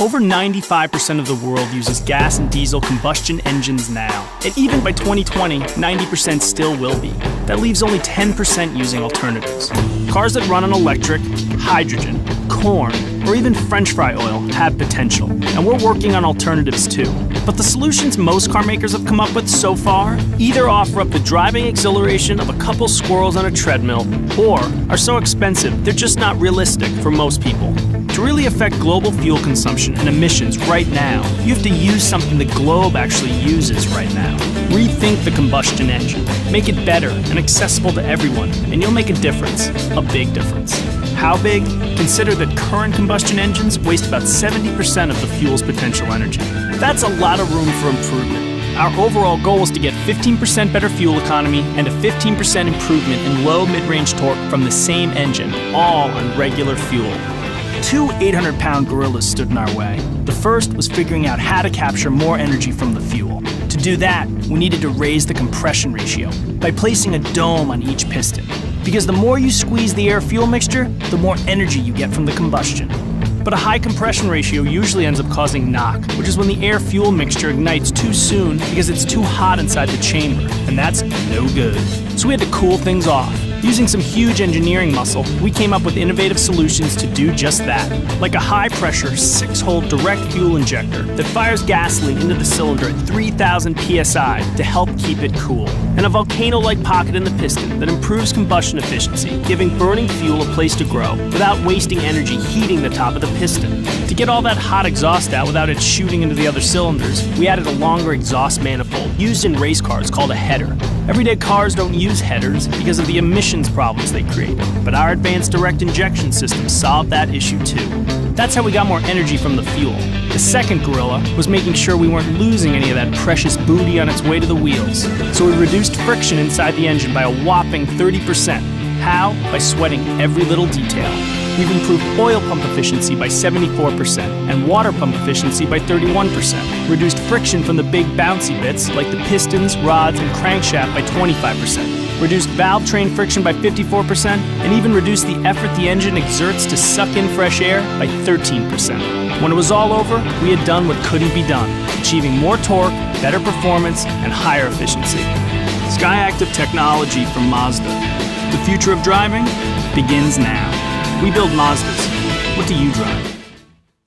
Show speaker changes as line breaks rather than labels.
Over 95% of the world uses gas and diesel combustion engines now. And even by 2020, 90% still will be. That leaves only 10% using alternatives. Cars that run on electric, hydrogen, corn, or even French fry oil have potential. And we're working on alternatives too. But the solutions most car makers have come up with so far either offer up the driving exhilaration of a couple squirrels on a treadmill, or are so expensive they're just not realistic for most people. To really affect global fuel consumption and emissions right now, you have to use something the globe actually uses right now. Rethink the combustion engine. Make it better and accessible to everyone, and you'll make a difference, a big difference. How big? Consider that current combustion engines waste about 70% of the fuel's potential energy. That's a lot of room for improvement. Our overall goal is to get 15% better fuel economy and a 15% improvement in low mid-range torque from the same engine, all on regular fuel. Two 800-pound gorillas stood in our way. The first was figuring out how to capture more energy from the fuel. To do that, we needed to raise the compression ratio by placing a dome on each piston. Because the more you squeeze the air-fuel mixture, the more energy you get from the combustion. But a high compression ratio usually ends up causing knock, which is when the air-fuel mixture ignites too soon because it's too hot inside the chamber, and that's no good. So we had to cool things off. Using some huge engineering muscle, we came up with innovative solutions to do just that, like a high-pressure 6-hole direct fuel injector that fires gasoline into the cylinder at 3,000 psi to help keep it cool, and a volcano-like pocket in the piston that improves combustion efficiency, giving burning fuel a place to grow without wasting energy heating the top of the piston. To get all that hot exhaust out without it shooting into the other cylinders, we added a longer exhaust manifold used in race cars called a header. Everyday cars don't use headers because of the emissions problems they create, but our advanced direct injection system solved that issue too. That's how we got more energy from the fuel. The second gorilla was making sure we weren't losing any of that precious booty on its way to the wheels. So we reduced friction inside the engine by a whopping 30%. How? By sweating every little detail. We've improved oil pump efficiency by 74% and water pump efficiency by 31%. Reduced friction from the big bouncy bits like the pistons, rods, and crankshaft by 25%. Reduced valve train friction by 54%, and even reduced the effort the engine exerts to suck in fresh air by 13%. When it was all over, we had done what couldn't be done, achieving more torque, better performance, and higher efficiency. Skyactiv technology from Mazda. The future of driving begins now. We build Mazdas. What do you drive?